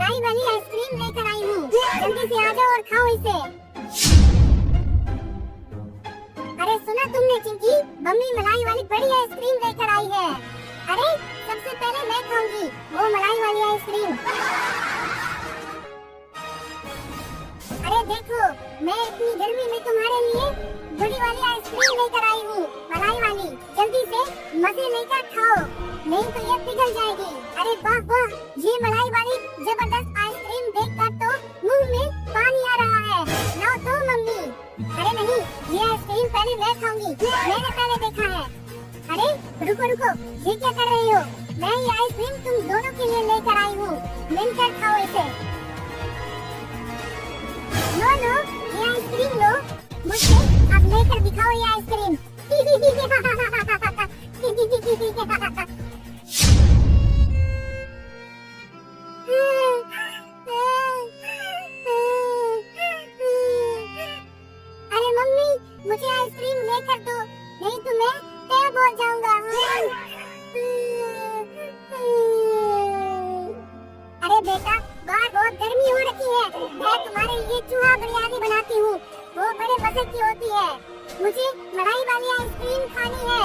मलाई वाली आइसक्रीम लेकर आई हूँ, जल्दी से आ जाओ और खाओ इसे। अरे सुना तुमने चिंकी, मम्मी मलाई वाली बड़ी आइसक्रीम लेकर आई है। अरे सबसे पहले मैं खाऊंगी वो मलाई वाली आइसक्रीम। अरे देखो, मैं इतनी गर्मी में तुम्हारे लिए बड़ी वाली आइसक्रीम लेकर आई हूँ, मलाई वाली। जल्दी से मजे लेकर खाओ, नहीं तो ये पिघल जाएगी। अरे वाह वाह, ये मलाई वाली जबरदस्त आइसक्रीम देखकर तो मुंह में पानी आ रहा है। लाओ तो मम्मी। अरे नहीं, ये आइसक्रीम पहले मैं खाऊंगी, मैंने पहले देखा है। अरे रुको रुको, ये क्या कर रही हो? मैं ये आइसक्रीम तुम दोनों के लिए लेकर आई हूँ, मिलकर खाओ इसे। लो लो, ये आइसक्रीम लो, मुझसे अब लेकर दिखाओ ये आइसक्रीम। अरे मम्मी, मुझे आइसक्रीम लेकर दो, नहीं तो मैं तैयार हो जाऊंगा। अरे बेटा, बाहर बहुत गर्मी हो रखी है, मैं तुम्हारे लिए चूहा बिरयानी बनाती हूँ, वो बड़े मजे की होती है। मुझे मलाई वाली आइसक्रीम खानी है।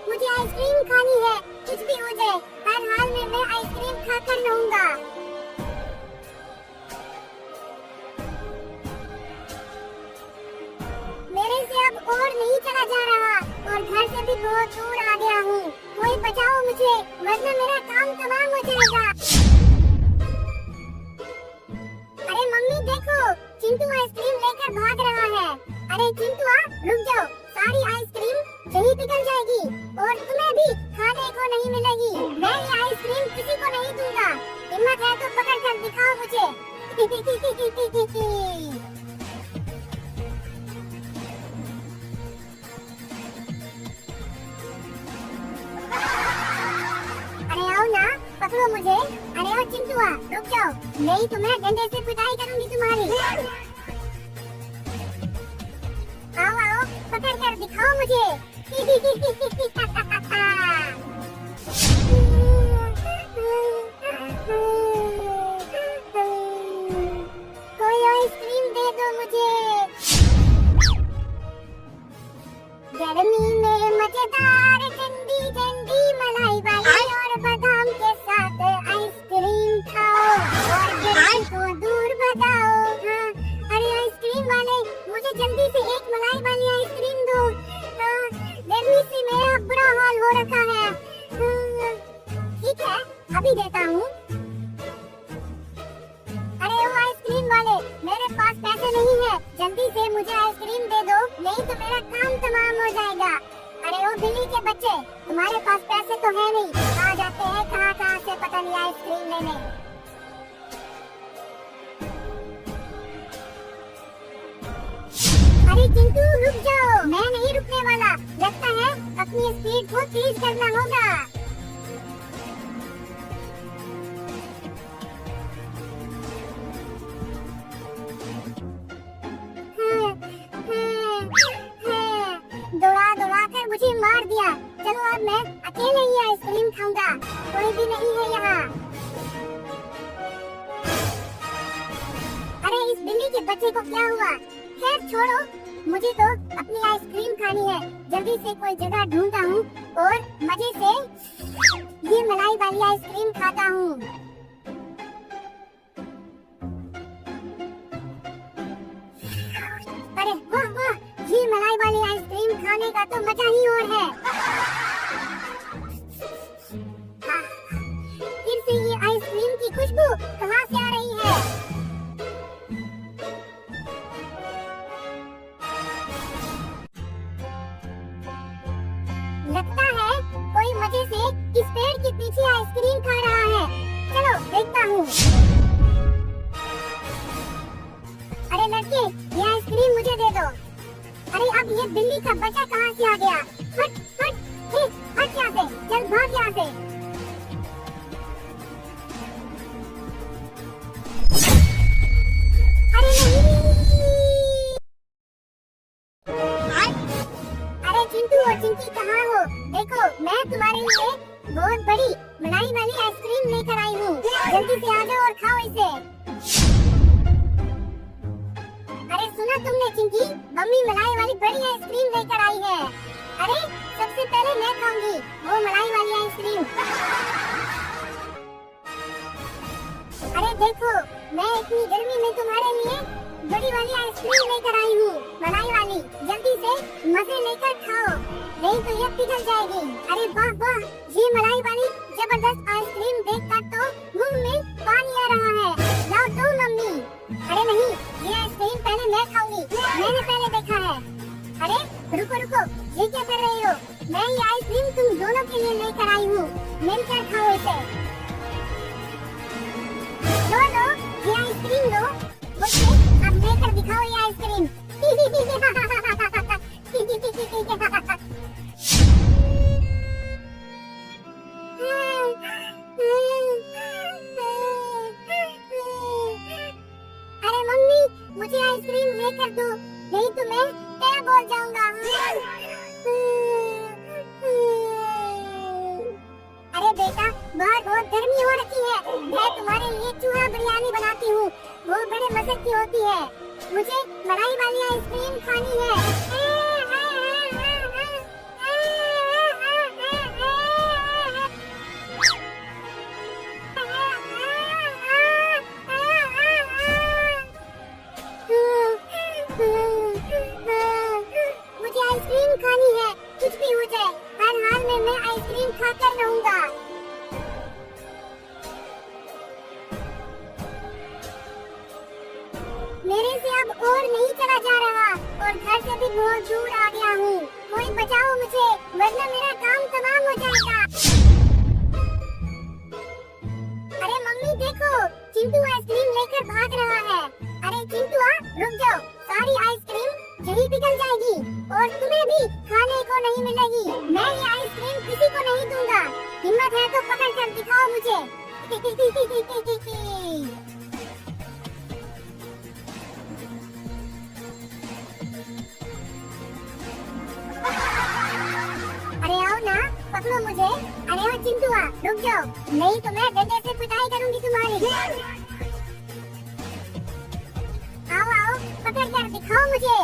मुझे आइसक्रीम खानी है, कुछ भी हो जाए, हर हाल में मैं आइसक्रीम खाकर रहूंगा। मेरे से अब और नहीं चला जा रहा, और घर से भी बहुत दूर आ गया हूँ। कोई बचाओ मुझे, वरना मेरा काम तमाम हो जाएगा। अरे मम्मी देखो, चिंटू आइसक्रीम लेकर भाग रहा है। अरे चिंटू रुक जाओ, सारी आइसक्रीम यहीं पिघल जाएगी और तुम्हें भी खाने को नहीं मिलेगी। मैं ये आइसक्रीम किसी को नहीं दूंगा, हिम्मत है तो पकड़ कर दिखाओ मुझे। अरे आओ ना, पकड़ो मुझे। अरे आओ चिंटुआ, रुक जाओ, नहीं तो मैं डंडे से पिटाई करूंगी तुम्हारी। आओ आओ, पकड़ कर दिखाओ मुझे। कोई आइसक्रीम दे दो मुझे। गर्मी में मजेदार ठंडी ठंडी मलाई वाली और बादाम के साथ आइसक्रीम खाओ और गर्मी को दूर भगाओ। हाँ, अरे आइसक्रीम वाले, मुझे जल्दी से एक मलाई वाली आइसक्रीम दो। गर्मी से मेरा बुरा हाल हो रखा है। ठीक है, अभी देता हूँ। अरे वो आइसक्रीम वाले, मेरे पास पैसे नहीं है, जल्दी से मुझे आइसक्रीम दे दो, नहीं तो मेरा काम तमाम हो जाएगा। अरे वो बिल्ली के बच्चे, तुम्हारे पास पैसे तो है नहीं, आ जाते हैं कहाँ कहाँ से पता नहीं आइसक्रीम लेने। अरे चिंटू रुक जाओ, मैं नहीं रुकने वाला। लगता है अपनी स्पीड को तेज करना होगा। दौड़ा दौड़ा कर मुझे मार दिया। चलो अब मैं अकेले ही आइसक्रीम खाऊंगा, कोई भी नहीं है यहाँ। अरे इस बिल्ली के बच्चे को क्या हुआ? खैर छोड़ो, मुझे तो अपनी आइसक्रीम खानी है। जल्दी से कोई जगह ढूंढता हूँ और मजे से ये मलाई वाली आइसक्रीम खाता हूँ। अरे वाह वाह, ये मलाई वाली आइसक्रीम खाने का तो मजा ही और है। फिर से ये आइसक्रीम की खुशबू कहाँ से आ रही है? लगता है कोई मजे से इस पेड़ के पीछे आइसक्रीम खा रहा है। चलो देखता हूँ। अरे लड़के, ये आइसक्रीम मुझे दे दो। अरे अब ये बिल्ली का बच्चा कहाँ से आ गया? हट हट, हट यहाँ से, चल भाग यहाँ से। जल्दी से आ जाओ और खाओ इसे। अरे सुना तुमने चिंकी, मम्मी मलाई वाली बड़ी आइसक्रीम लेकर आई है। अरे सबसे पहले मैं खाऊंगी वो मलाई वाली आइसक्रीम। अरे देखो, मैं इतनी गर्मी में तुम्हारे लिए बड़ी वाली आइसक्रीम लेकर आई हूँ, मलाई वाली। जल्दी से मजे लेकर खाओ, नहीं तो ये पिघल जाएगी। अरे वाह वाह, ये मलाई वाली जबरदस्त आइसक्रीम देखकर तो मुंह में पानी आ रहा है। लाओ दो मम्मी। अरे नहीं, ये आइसक्रीम पहले मैं खाऊंगी, मैंने पहले देखा है। अरे रुको रुको, ये क्या कर रही हो? मैं ये आइसक्रीम तुम दोनों के लिए लेकर आई हूँ, मिलकर खाओ इसे। लो लो, ये आइसक्रीम लो मुझे, अब लेकर दिखाओ ये आइसक्रीम। अरे मम्मी, मुझे आइसक्रीम लेकर दो, नहीं तो मैं क्या बोल जाऊंगा। अरे बेटा, बाहर बहुत गर्मी हो रखी है, मैं तुम्हारे लिए चूहा बिरयानी बनाती हूँ, वो बड़े मजे की होती है। मुझे मलाई वाली आइसक्रीम खानी है। मुझे आइसक्रीम खानी है, कुछ भी हो जाए, हर हाल में मैं आइसक्रीम खाकर रहूंगा। मेरे से अब और नहीं चला जा रहा, और घर से भी बहुत दूर आ गया हूँ। कोई बचाओ मुझे, वरना मेरा काम तमाम हो जाएगा। अरे मम्मी देखो, चिंटू आइसक्रीम लेकर भाग रहा है। अरे चिंटू रुक जाओ, सारी आइसक्रीम यही पिघल जाएगी और तुम्हें भी खाने को नहीं मिलेगी। मैं ये आइसक्रीम किसी को नहीं दूंगा, हिम्मत है तो पकड़ कर दिखाओ मुझे। अरे आओ ना, पकड़ो मुझे। अरे हाँ चिंटू रुक जाओ, नहीं तो मैं डंडे से पिटाई करूंगी तुम्हारी। आओ आओ, पकड़ कर दिखाओ मुझे।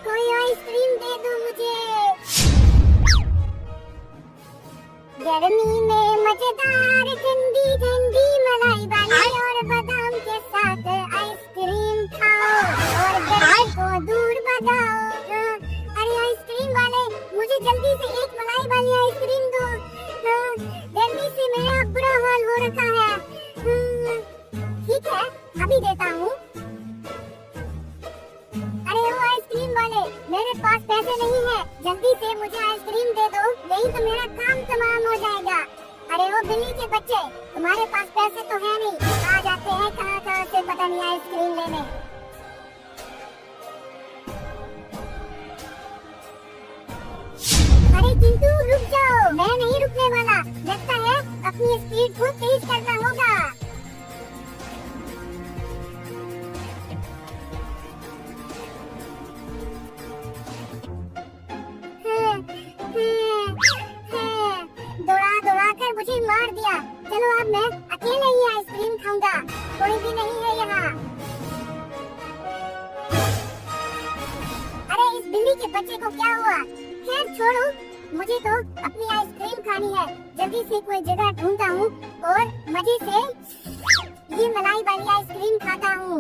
कोई आइसक्रीम दे दो मुझे। गर्मी में मजेदार ठंडी ठंडी मलाई वाली और बादाम के साथ आइसक्रीम खाओ और गर्मी को दूर भगाओ। अरे आइसक्रीम वाले, मुझे जल्दी से एक मलाई वाली आइसक्रीम दो। गर्मी से मेरा बुरा हाल हो रखा है। ठीक है, अभी देता हूँ। अरे वो आइसक्रीम वाले, मेरे पास पैसे नहीं है, जल्दी से मुझे आइसक्रीम दे दो, नहीं तो मेरा काम तमाम हो जाएगा। अरे वो बिल्ली के बच्चे, तुम्हारे पास पैसे तो है नहीं, आ जाते हैं कहाँ कहाँ से पता नहीं आइसक्रीम लेने। अरे चिंटू रुक जाओ, मैं नहीं रुकने वाला। लगता है अपनी स्पीड को तेज करना होगा। दौड़ा दौड़ा कर मुझे मार दिया। चलो अब मैं अकेले ही आइसक्रीम खाऊंगा, कोई भी नहीं है यहाँ। अरे इस बिल्ली के बच्चे को क्या हुआ? खैर छोड़ो, मुझे तो अपनी आइसक्रीम खानी है। जल्दी से कोई जगह ढूंढता हूँ और मजे से ये मलाई वाली आइसक्रीम खाता हूँ।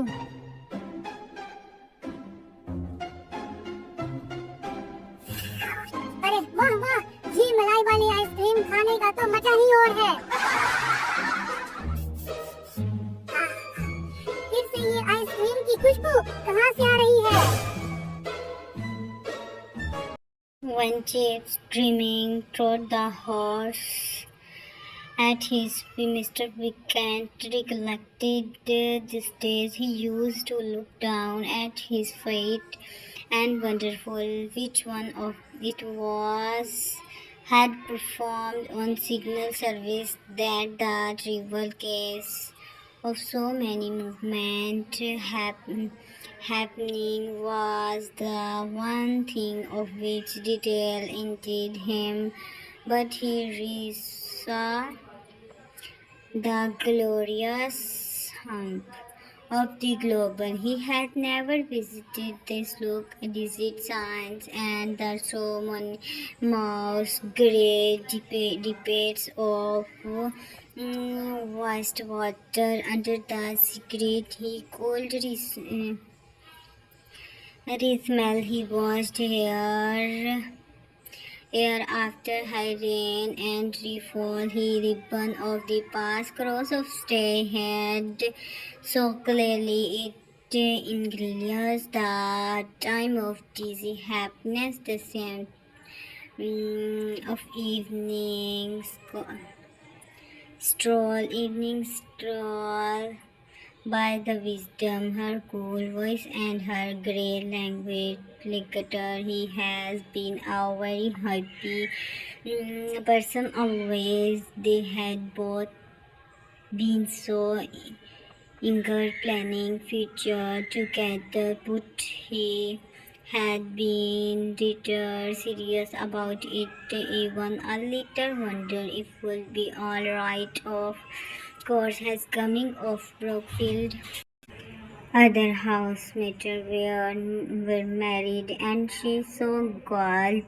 अरे वाह वाह, ये मलाई वाली आइसक्रीम खाने का तो मजा ही और है। फिर से ये आइसक्रीम की खुशबू कहाँ से आ रही है? One chief dreaming trod the horse at his feet. Mr. Wickent recollected these days. He used to look down at his feet and wonderful which one of it was had performed on signal service that the trivial case of so many movement happening was the one thing of which detail intrigued him, but he saw the glorious hump of the global. He had never visited this look, desert signs, and the so many most great debates of wastewater under the secret he could smell. He watched here after high rain and refall, he ribbon of the past cross of stay had so clearly it ingredients the time of dizzy happiness, the same of evening stroll by the wisdom, her cool voice and her grey language lictor. He has been a very happy person always. They had both been so eager planning future together, but he had been deterred serious about it, even a little wonder if will be all right. Of course, has coming of Brookfield. Other housemates were married, and she so glad.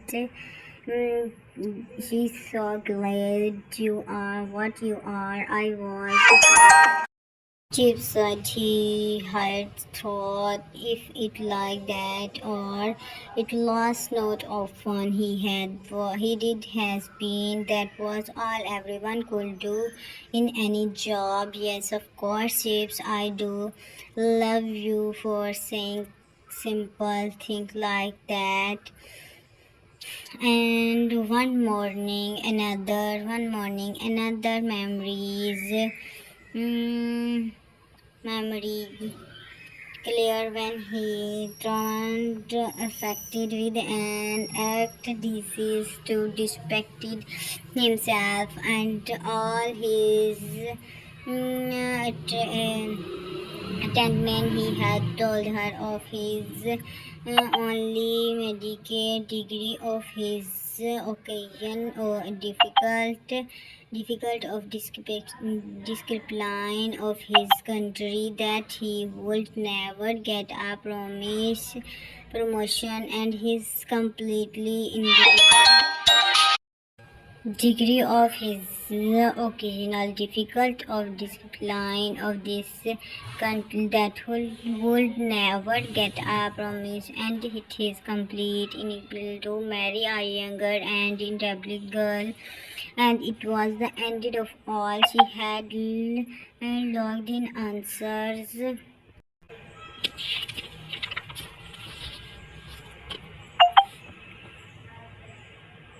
She's so glad you are what you are. I was. Chip said he had thought if it like that, or it was not often he did has been. That was all everyone could do in any job. Yes, of course, Chips, I do love you for saying simple things like that. And one morning, another memory clear when he turned affected with an act disease to distracted himself and all his attendant. He had told her of his only medical degree of his occasion or difficult of discipline of his country, that he would never get a promotion, and his completely independent degree of his occasional difficult of discipline of this country, that would never get a promise, and it is complete inability to marry a younger and intelligent girl, and it was the end of all. She had logged in answers.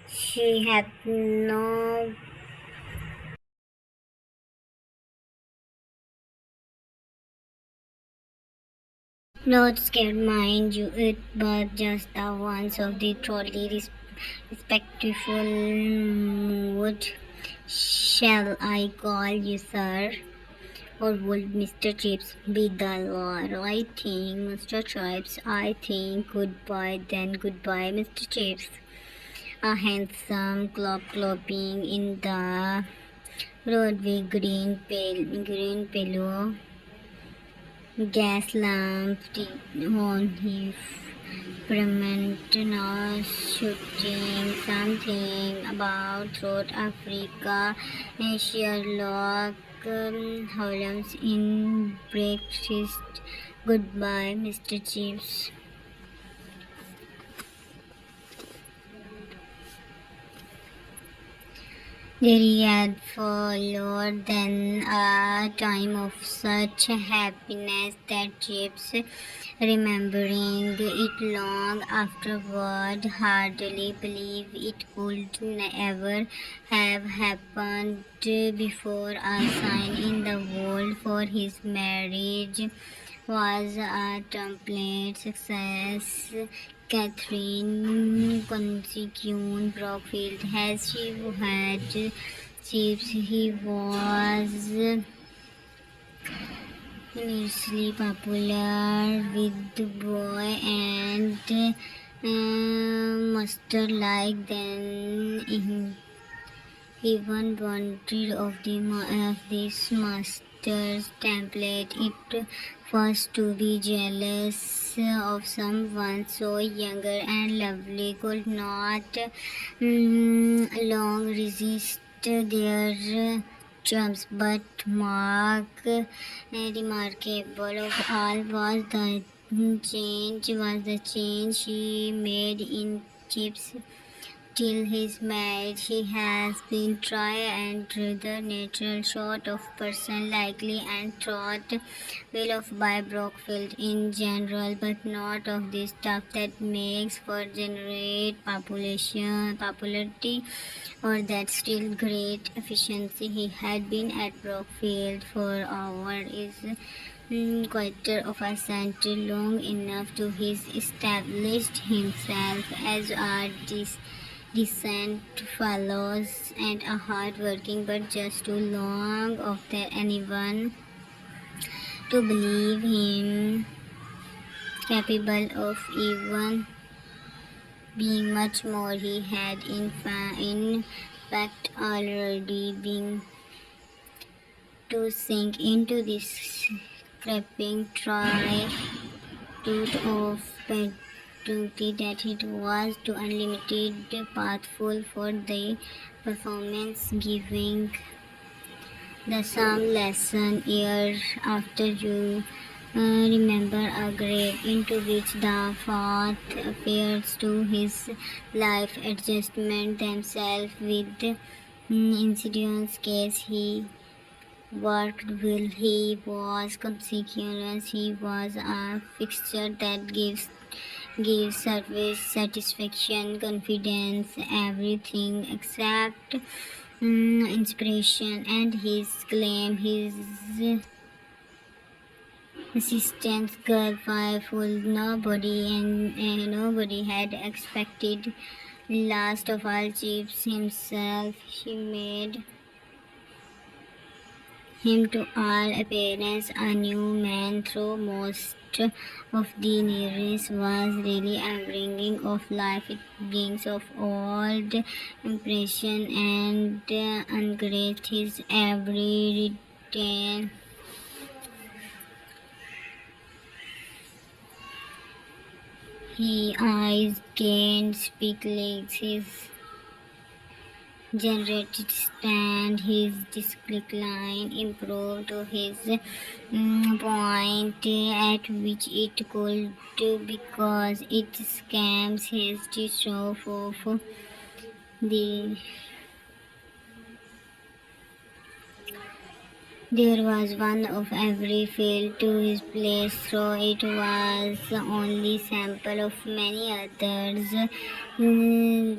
She had not scared, mind you, it but just the ones of the truly respectful mood. Shall I call you sir? Or would Mr. Chips be the right thing? Mr. Chips, I think goodbye, then goodbye, Mr. Chips. A handsome clock clopping in the Broadway green pillow. Gas lamp on his permanent now shooting something about South Africa and Sherlock Holmes in breakfast. Goodbye, Mr. Chips. There had followed then a time of such happiness that Chips, remembering it long afterward, hardly believed it could ever have happened before. A sign in the world for his marriage was a template success. Catherine consequent Brookfield as she had chips. He was immensely popular with the boy and master like then even wanted of this master's template. It was to be jealous of someone so younger and lovely could not long resist their charms. But remarkable of all was the change she made in Chip's. Till his marriage, he has been tried and rather natural sort of person, likely and thought well of by Brockfield in general, but not of the stuff that makes for generate popularity or that still great efficiency. He had been at Brockfield for hours is quarter of a century, long enough to his established himself as artist decent fellows and a hard-working, but just too long of that anyone to believe him capable of even being much more. He had in fact already been to sink into this creeping try of duty that it was to unlimited pathful for the performance, giving the some lesson year after you remember a grave into which the path appears to his life adjustment themselves with incidents case he worked will he was conspicuous, he was a fixture that gives service satisfaction confidence everything except inspiration, and his claim his assistant's girl fireful nobody had expected. Last of all Chips himself, he made him to all appearance a new man, though most of the nearness was really a bringing of life. It brings of old impression and ungraced his every return. His eyes gained speak legs, his generated stand, his decline improved to his point at which it could because it scams his to show of the there was one of every field to his place, so it was only sample of many others through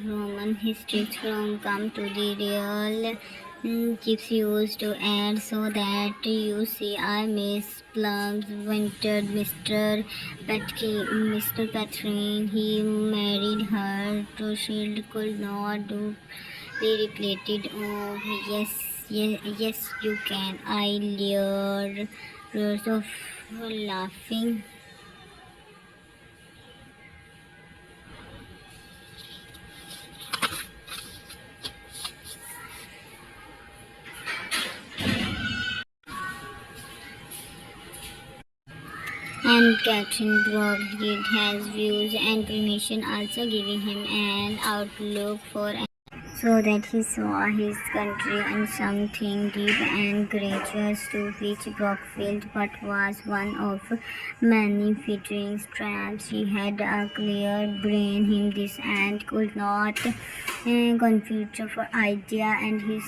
Roman history from come to the real chips used to add so that you see I Miss Plums wintered Mr. Catherine. He married her to shield could not do be repeated. Oh yes, you can. I leered, roars of laughing. And Catherine Broadgate has views and permission, also giving him an outlook for so that he saw his country in something deep and gracious to which Brockfield but was one of many featuring strands. He had a clear brain him this and could not confuse for idea and his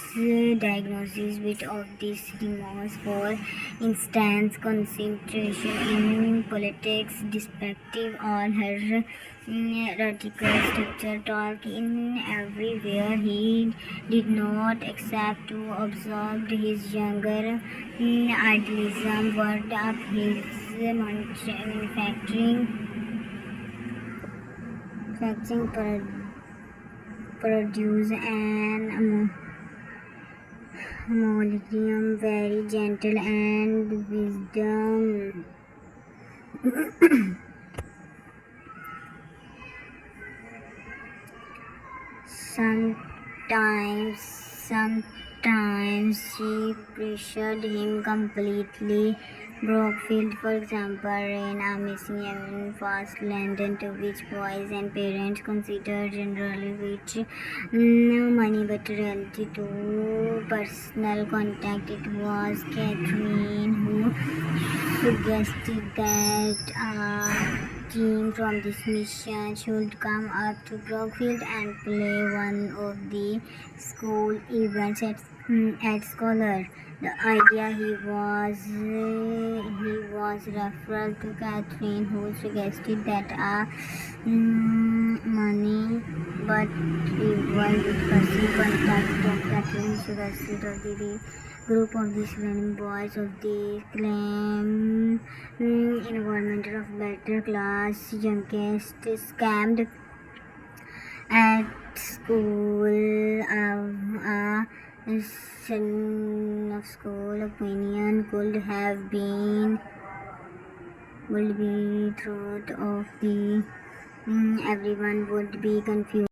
diagnosis with of these demons. For instance, concentration in politics, perspective on her radical structure talk in everywhere. He did not accept to observe his younger idealism worked up his manufacturing produce and Mollium, very gentle and wisdom. Sometimes she pressured him completely. Brookfield, for example, ran a missing even past London, to which boys and parents consider generally rich money, but reality to personal contact. It was Catherine who suggested that a team from this mission should come up to Brookfield and play one of the school events at Scholar. The idea he was referred to Catherine, who suggested that money, but even with personal contact of Catherine suggested of the group of these learning boys of the claim environment of better class youngest scammed at school. A son of school opinion could be thought of the everyone would be confused.